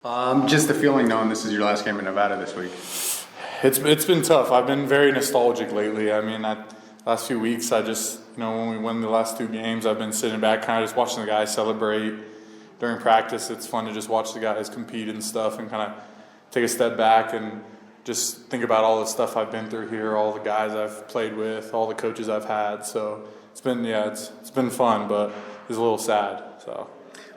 Just the feeling knowing this is your last game in Nevada this week. It's been tough. I've been very nostalgic lately. I mean, last few weeks, I just, when we won the last two games, I've been sitting back kind of just watching the guys celebrate. During practice, it's fun to just watch the guys compete and stuff and kind of take a step back and just think about all the stuff I've been through here, all the guys I've played with, all the coaches I've had. So it's been, it's been fun, but it's a little sad, so.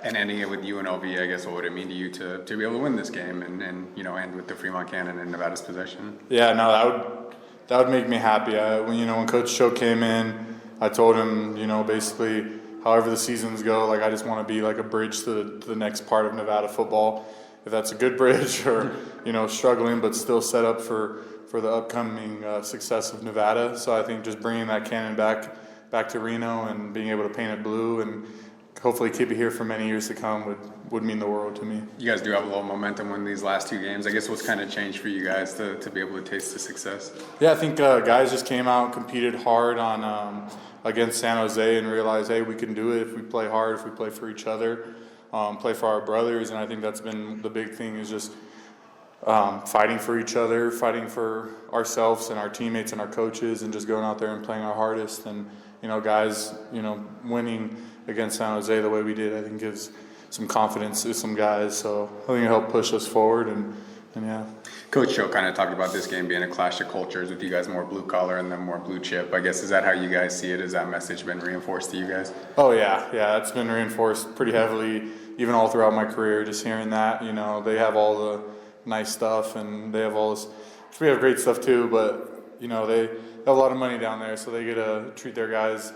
And ending it with UNLV, I guess, what would it mean to you to be able to win this game and end with the Fremont Cannon in Nevada's possession? Yeah, no, that would make me happy. When Coach Cho came in, I told him, basically, however the seasons go, I just want to be like a bridge to the next part of Nevada football. If that's a good bridge or, struggling but still set up for the upcoming success of Nevada. So I think just bringing that cannon back to Reno and being able to paint it blue and hopefully keep it here for many years to come would mean the world to me. You guys do have a little momentum in these last two games. I guess what's kind of changed for you guys to be able to taste the success? Yeah, I think guys just came out and competed hard on against San Jose and realized, hey, we can do it if we play hard, if we play for each other, play for our brothers. And I think that's been the big thing is just fighting for each other, fighting for ourselves and our teammates and our coaches, and just going out there and playing our hardest. And, guys, winning against San Jose the way we did, I think gives some confidence to some guys. So I think it helped push us forward, and yeah. Coach Cho kind of talked about this game being a clash of cultures with you guys more blue collar and then more blue chip. I guess, is that how you guys see it? Has that message been reinforced to you guys? Oh, yeah, it's been reinforced pretty heavily, even all throughout my career, just hearing that. They have all the nice stuff, and they have all this. We have great stuff too, but, they have a lot of money down there, so they get to treat their guys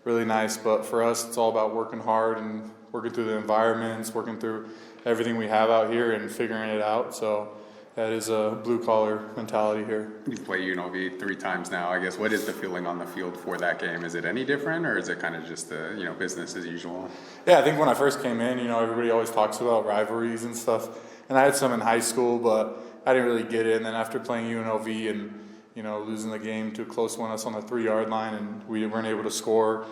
really nice. But for us, it's all about working hard and working through the environments, working through everything we have out here and figuring it out. So that is a blue-collar mentality here. You've played UNLV 3 times now. I guess, what is the feeling on the field for that game? Is it any different, or is it kind of just business as usual? Yeah, I think when I first came in, everybody always talks about rivalries and stuff. And I had some in high school, but I didn't really get it. And then after playing UNLV and, losing the game to a close one, us on the 3-yard line, and we weren't able to score,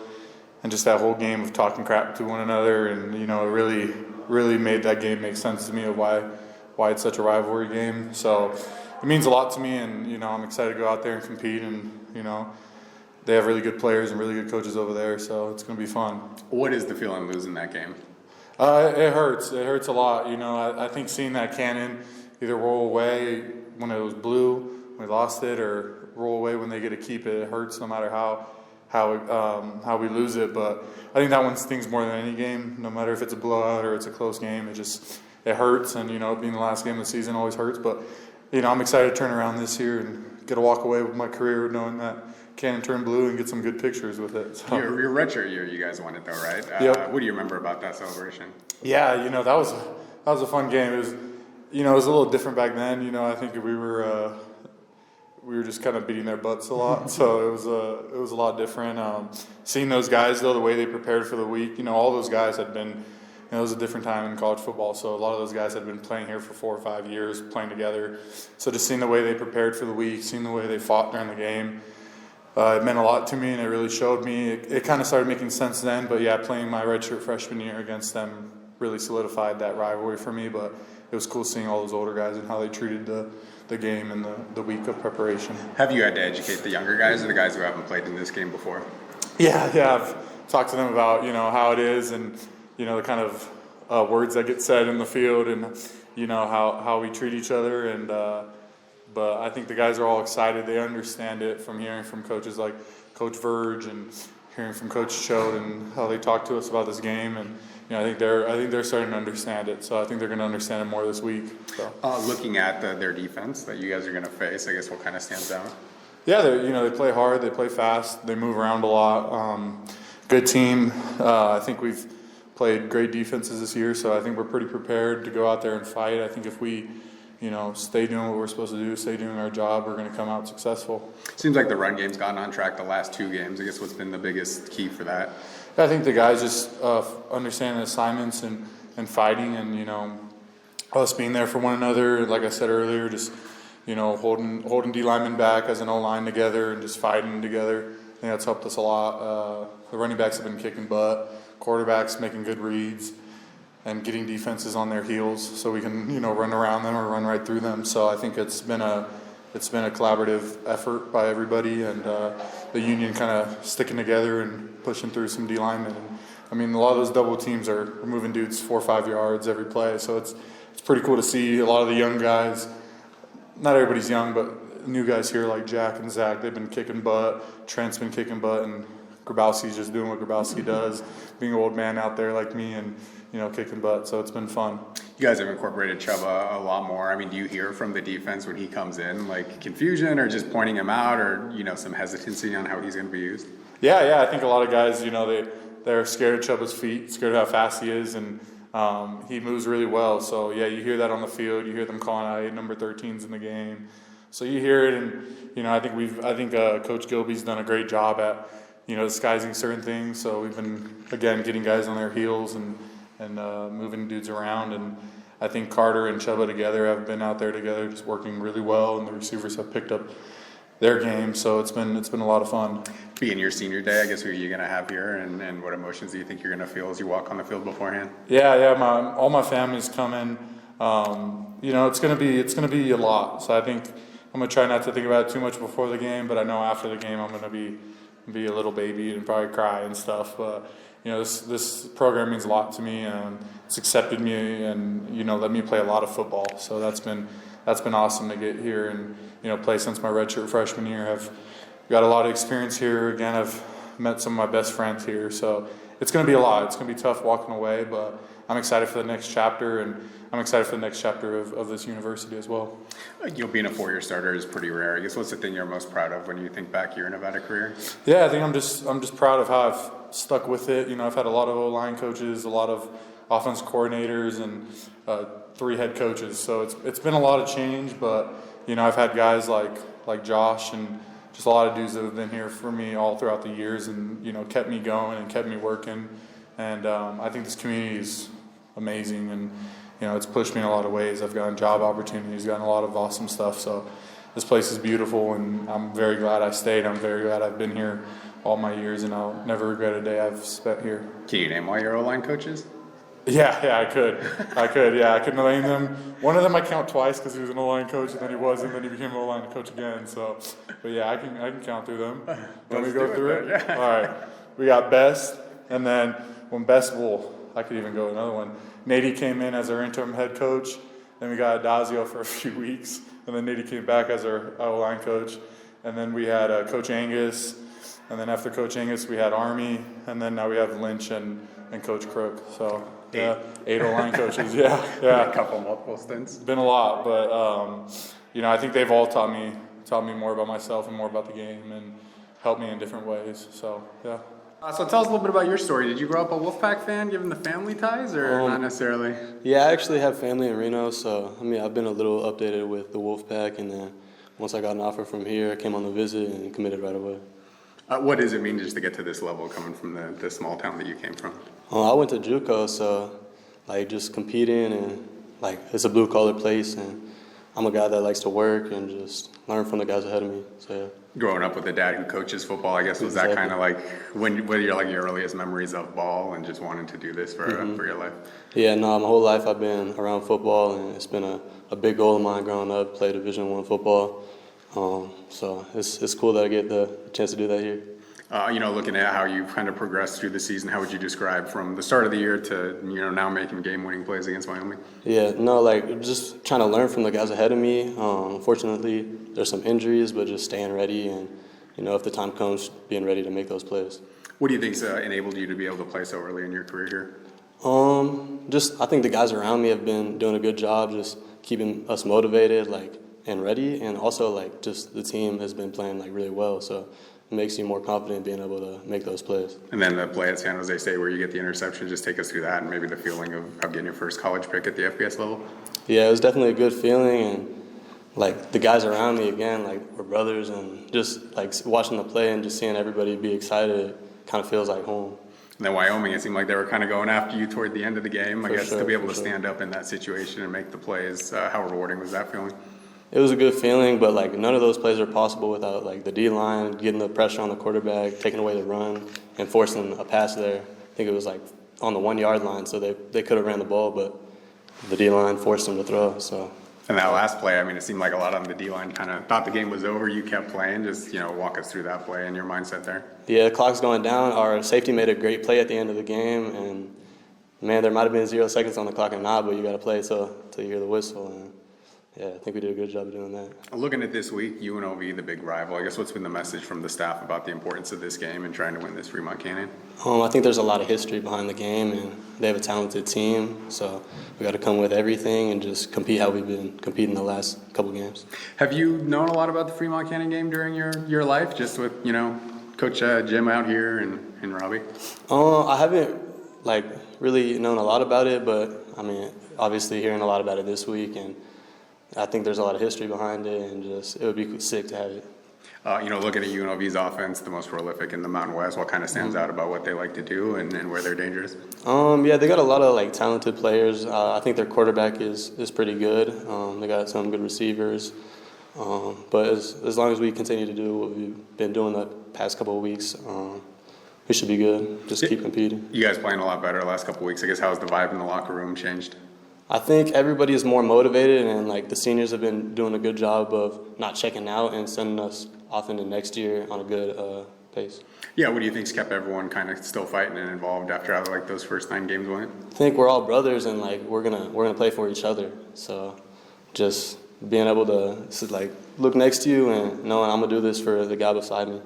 and just that whole game of talking crap to one another, and, it really, really made that game make sense to me of why it's such a rivalry game. So it means a lot to me, and, I'm excited to go out there and compete, and, they have really good players and really good coaches over there, so it's going to be fun. What is the feeling losing that game? It hurts. It hurts a lot. I think seeing that cannon either roll away when it was blue, we lost it, or roll away when they get to keep it, it hurts no matter how we lose it. But I think that one stings more than any game, no matter if it's a blowout or it's a close game. It hurts, and, being the last game of the season always hurts. But, I'm excited to turn around this year and get to walk away with my career knowing that cannon turned blue and get some good pictures with it. So. Your redshirt year, you guys won it though, right? Yep. What do you remember about that celebration? Yeah, that was a fun game. It was, it was a little different back then. I think we were just kind of beating their butts a lot, so it was a lot different. Seeing those guys though, the way they prepared for the week, all those guys had been. It was a different time in college football, so a lot of those guys had been playing here for 4 or 5 years, playing together. So just seeing the way they prepared for the week, seeing the way they fought during the game. It meant a lot to me, and it really showed me. It kind of started making sense then, but yeah, playing my redshirt freshman year against them really solidified that rivalry for me. But it was cool seeing all those older guys and how they treated the game and the week of preparation. Have you had to educate the younger guys or the guys who haven't played in this game before? Yeah, I've talked to them about how it is and the kind of words that get said in the field and how we treat each other and. But I think the guys are all excited. They understand it from hearing from coaches like Coach Verge and hearing from Coach Choate and how they talk to us about this game. And I think they're starting to understand it. So I think they're going to understand it more this week. So. Looking at their defense that you guys are going to face, I guess what kind of stands out? Yeah, they play hard. They play fast. They move around a lot. Good team. I think we've played great defenses this year. So I think we're pretty prepared to go out there and fight. I think if we stay doing what we're supposed to do, stay doing our job, we're going to come out successful. Seems like the run game's gotten on track the last 2 games. I guess what's been the biggest key for that? I think the guys just understanding the assignments and fighting and, us being there for one another. Like I said earlier, just, holding D linemen back as an O-line together and just fighting together. I think that's helped us a lot. The running backs have been kicking butt. Quarterbacks making good reads. getting defenses on their heels so we can, run around them or run right through them. So I think it's been a collaborative effort by everybody, and the union kind of sticking together and pushing through some D linemen. And, I mean, a lot of those double teams are moving dudes 4 or 5 yards every play, so it's pretty cool to see a lot of the young guys. Not everybody's young, but new guys here like Jack and Zach, they've been kicking butt. Trent's been kicking butt, and Grabowski's just doing what Grabowski does, being an old man out there like me and, kicking butt. So it's been fun. You guys have incorporated Chuba a lot more. I mean, do you hear from the defense when he comes in, like confusion or just pointing him out, or, some hesitancy on how he's going to be used? Yeah. I think a lot of guys, they're scared of Chuba's feet, scared of how fast he is, and he moves really well. So, yeah, you hear that on the field. You hear them calling out 8 number 13s in the game. So you hear it, and, I think Coach Gilby's done a great job at, disguising certain things. So we've been, again, getting guys on their heels and moving dudes around. And I think Carter and Chuba together have been out there together just working really well, and the receivers have picked up their game. So it's been a lot of fun. Being your senior day, I guess, who are you going to have here, and what emotions do you think you're going to feel as you walk on the field beforehand? Yeah, all my family's coming. It's gonna be a lot. So I think I'm gonna try not to think about it too much before the game, but I know after the game I'm gonna be a little baby and probably cry and stuff. But this program means a lot to me, and it's accepted me and let me play a lot of football. So that's been awesome to get here and play since my redshirt freshman year. I've got a lot of experience here. Again, I've met some of my best friends here, so it's going to be a lot. It's going to be tough walking away, but I'm excited for the next chapter, and I'm excited for the next chapter of this university as well. Being a 4-year starter is pretty rare. I guess what's the thing you're most proud of when you think back your Nevada career? Yeah, I think I'm just proud of how I've stuck with it. I've had a lot of O-line coaches, a lot of offense coordinators, and 3 head coaches. So it's been a lot of change, but I've had guys like Josh and just a lot of dudes that have been here for me all throughout the years, and kept me going and kept me working. And I think this community is amazing, and it's pushed me in a lot of ways. I've gotten job opportunities, gotten a lot of awesome stuff. So this place is beautiful, and I'm very glad I stayed. I'm very glad I've been here all my years, and I'll never regret a day I've spent here. Can you name all your O-line coaches? Yeah, I could. Yeah, I could name them. One of them I count twice because he was an O-line coach, and then he wasn't, and then he became an O-line coach again. So, but yeah, I can count through them. Let me go through it. Yeah. All right, we got Best, and then when Best I could even go another one. Nady came in as our interim head coach. Then we got Adazio for a few weeks, and then Nady came back as our O-line coach. And then we had Coach Angus, and then after Coach Angus we had Army, and then now we have Lynch and Coach Crook. So. Yeah, 8 O-line coaches. Yeah. A couple multiple stints. Been a lot, but I think they've all taught me more about myself and more about the game, and helped me in different ways. So yeah. So tell us a little bit about your story. Did you grow up a Wolfpack fan, given the family ties, or not necessarily? Yeah, I actually have family in Reno, so I've been a little updated with the Wolfpack, and then once I got an offer from here, I came on the visit and committed right away. What does it mean just to get to this level, coming from the small town that you came from? I went to JUCO, so just competing, and it's a blue collar place, and I'm a guy that likes to work and just learn from the guys ahead of me. So yeah. Growing up with a dad who coaches football, I guess, was that kind of what are your earliest memories of ball and just wanting to do this for your life? Yeah, no, my whole life I've been around football, and it's been a big goal of mine growing up, play Division I football. So it's cool that I get the chance to do that here. Looking at how you've kind of progressed through the season, how would you describe from the start of the year to now making game-winning plays against Wyoming? Yeah, just trying to learn from the guys ahead of me. Unfortunately, there's some injuries, but just staying ready, and if the time comes, being ready to make those plays. What do you think's enabled you to be able to play so early in your career here? I think the guys around me have been doing a good job, just keeping us motivated, and ready, and also just the team has been playing really well. So. It makes you more confident being able to make those plays. And then the play at San Jose State where you get the interception, just take us through that and maybe the feeling of getting your first college pick at the FBS level. Yeah, it was definitely a good feeling, and the guys around me again, we're brothers, and just watching the play and just seeing everybody be excited kind of feels like home. And then Wyoming, it seemed like they were kind of going after you toward the end of the game. I guess to be able to sure. stand up in that situation and make the plays, how rewarding was that feeling? It was a good feeling, but none of those plays are possible without the D-line, getting the pressure on the quarterback, taking away the run, and forcing a pass there. I think it was on the 1 yard line, so they could have ran the ball, but the D line forced them to throw. So. And that last play, I mean, it seemed like a lot on the D-line kind of thought the game was over. You kept playing. Just, walk us through that play and your mindset there. Yeah, the clock's going down. Our safety made a great play at the end of the game, and, man, there might have been 0 seconds on the clock or not, but you got to play till you hear the whistle. And, yeah, I think we did a good job of doing that. Looking at this week, UNLV, the big rival, I guess what's been the message from the staff about the importance of this game and trying to win this Fremont Canyon? I think there's a lot of history behind the game, and they have a talented team, so we got to come with everything and just compete how we've been competing the last couple games. Have you known a lot about the Fremont Canyon game during your life, just with, Coach Jim out here and Robbie? I haven't, really known a lot about it, but, obviously hearing a lot about it this week, and I think there's a lot of history behind it, and just it would be sick to have it. Looking at UNLV's offense, the most prolific in the Mountain West, what kind of stands out about what they like to do and where they're dangerous? Yeah, they got a lot of talented players. I think their quarterback is pretty good. They got some good receivers. But as long as we continue to do what we've been doing the past couple of weeks, we should be good. Just keep competing. You guys playing a lot better the last couple of weeks. I guess how's the vibe in the locker room changed? I think everybody is more motivated, and the seniors have been doing a good job of not checking out and sending us off into next year on a good pace. Yeah, what do you think's kept everyone kind of still fighting and involved after how those first 9 games went? I think we're all brothers, and we're gonna play for each other. So just being able to look next to you and knowing I'm gonna do this for the guy beside me.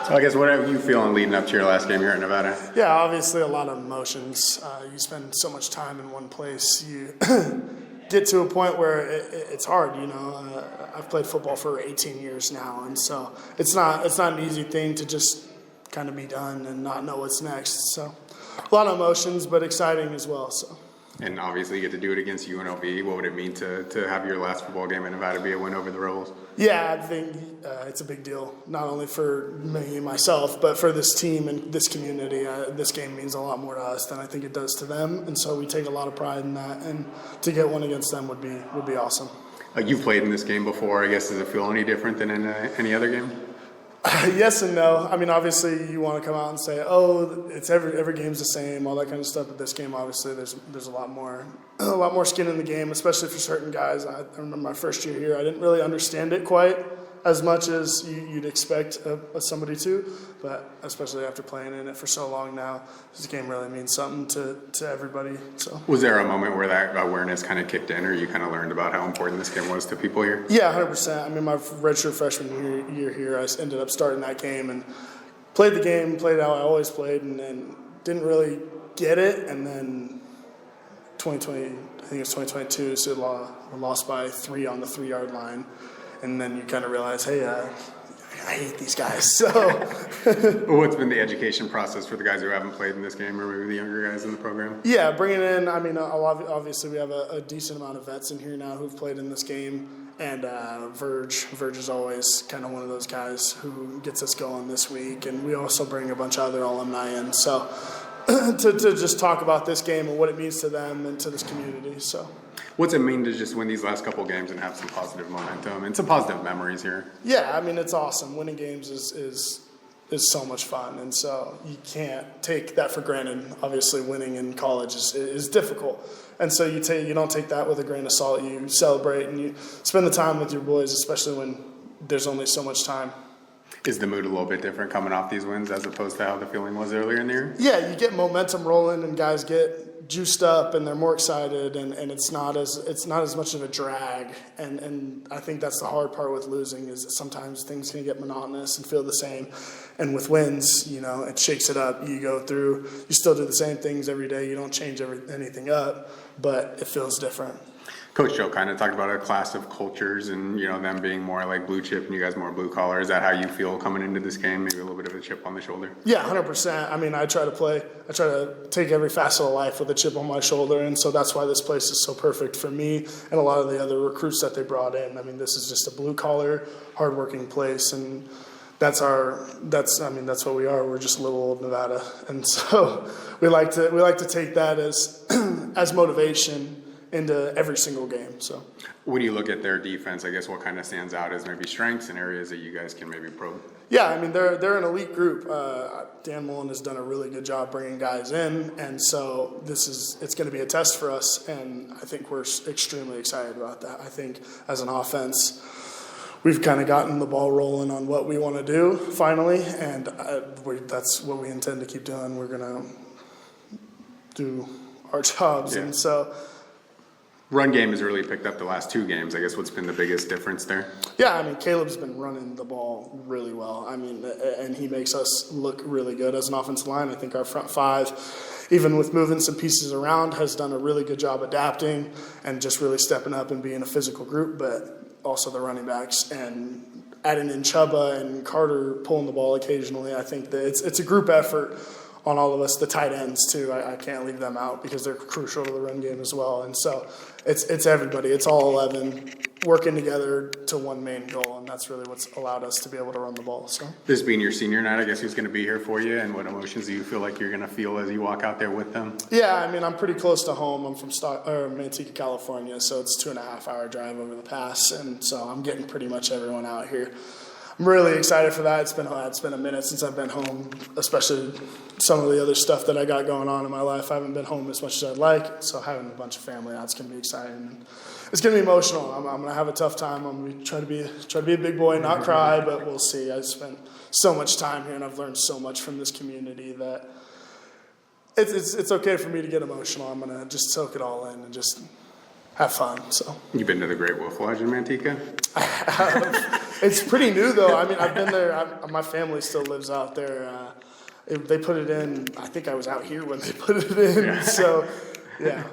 So I guess what are you feeling leading up to your last game here at Nevada? Yeah, obviously a lot of emotions. You spend so much time in one place. You get to a point where it's hard, I've played football for 18 years now, and so it's not an easy thing to just kind of be done and not know what's next. So a lot of emotions, but exciting as well. So. And obviously you get to do it against UNLV. What would it mean to have your last football game in Nevada be a win over the Rebels? Yeah, I think it's a big deal, not only for me and myself, but for this team and this community. This game means a lot more to us than I think it does to them, and so we take a lot of pride in that, and to get one against them would be awesome. You've played in this game before. I guess, does it feel any different than in any other game? Yes and no. Obviously you want to come out and say, "Oh, it's every game's the same," all that kind of stuff. But this game, obviously, there's a lot more skin in the game, especially for certain guys. I remember my first year here, I didn't really understand it quite as much as you'd expect somebody to, but especially after playing in it for so long now, this game really means something to everybody. So. Was there a moment where that awareness kind of kicked in, or you kind of learned about how important this game was to people here? Yeah, 100%. My redshirt freshman year here, I ended up starting that game and played the game, played how I always played, and then didn't really get it, and then 2020, I think it was 2022, so we lost by 3 on the 3 yard line. And then you kind of realize, hey, I hate these guys. So, what's been the education process for the guys who haven't played in this game, or maybe the younger guys in the program? Yeah, bringing in. Obviously we have a decent amount of vets in here now who've played in this game, and Verge is always kind of one of those guys who gets us going this week, and we also bring a bunch of other alumni in. So, to just talk about this game and what it means to them and to this community. So. What's it mean to just win these last couple games and have some positive momentum and some positive memories here? Yeah, it's awesome. Winning games is so much fun, and so you can't take that for granted. Obviously, winning in college is difficult, and so you don't take that with a grain of salt. You celebrate and you spend the time with your boys, especially when there's only so much time. Is the mood a little bit different coming off these wins as opposed to how the feeling was earlier in the year? Yeah, you get momentum rolling, and guys get juiced up, and they're more excited, and it's not as much of a drag. And I think that's the hard part with losing, is that sometimes things can get monotonous and feel the same. And with wins, it shakes it up. You go through, you still do the same things every day. You don't change anything up, but it feels different. Coach Joe kind of talked about a class of cultures and, them being more like blue chip and you guys more blue collar. Is that how you feel coming into this game? Maybe a little bit of a chip on the shoulder? Yeah, 100%. I try to take every facet of life with a chip on my shoulder, and so that's why this place is so perfect for me and a lot of the other recruits that they brought in. This is just a blue collar, hardworking place, and that's what we are. We're just little old Nevada. And so we like to take that as motivation into every single game. So. When you look at their defense, I guess what kind of stands out as maybe strengths and areas that you guys can maybe probe? Yeah, I mean they're an elite group. Dan Mullen has done a really good job bringing guys in, and so it's going to be a test for us, and I think we're extremely excited about that. I think as an offense, we've kind of gotten the ball rolling on what we want to do finally, and that's what we intend to keep doing. We're going to do our jobs, and so. Run game has really picked up the last 2 games. I guess what's been the biggest difference there? Yeah, I mean, Caleb's been running the ball really well. I mean, and he makes us look really good as an offensive line. I think our front 5, even with moving some pieces around, has done a really good job adapting and just really stepping up and being a physical group, but also the running backs and adding in Chuba and Carter pulling the ball occasionally. I think that it's a group effort on all of us. The tight ends too, I can't leave them out because they're crucial to the run game as well. And so it's everybody. It's all 11 working together to one main goal, and that's really what's allowed us to be able to run the ball. So This being your senior night, I guess who's going to be here for you, and what emotions do you feel like you're going to feel as you walk out there with them? yeah, I mean, I'm pretty close to home. I'm from Manteca, California, so it's 2.5-hour drive over the pass, and so I'm getting pretty much everyone out here. I'm really excited for that. It's been a minute since I've been home, especially some of the other stuff that I got going on in my life. I haven't been home as much as I'd like, so having a bunch of family out's going to be exciting. It's going to be emotional. I'm going to have a tough time. I'm going to try to be a big boy, not cry, but we'll see. I spent so much time here, and I've learned so much from this community that it's okay for me to get emotional. I'm going to just soak it all in and just have fun. So You've been to the Great Wolf Lodge in Manteca? it's pretty new though. I mean, I've been there. My family still lives out there. They put it in. I think I was out here when they put it in. Yeah. So, yeah.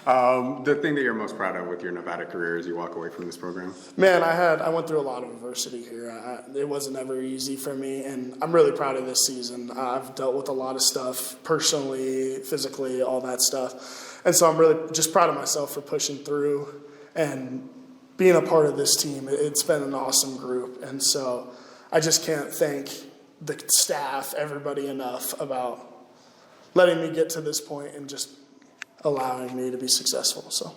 The thing that you're most proud of with your Nevada career as you walk away from this program? Man, I went through a lot of adversity here. It wasn't ever easy for me, and I'm really proud of this season. I've dealt with a lot of stuff personally, physically, all that stuff. And so I'm really just proud of myself for pushing through and being a part of this team. It's been an awesome group. And so I just can't thank the staff, everybody enough about letting me get to this point and just allowing me to be successful. So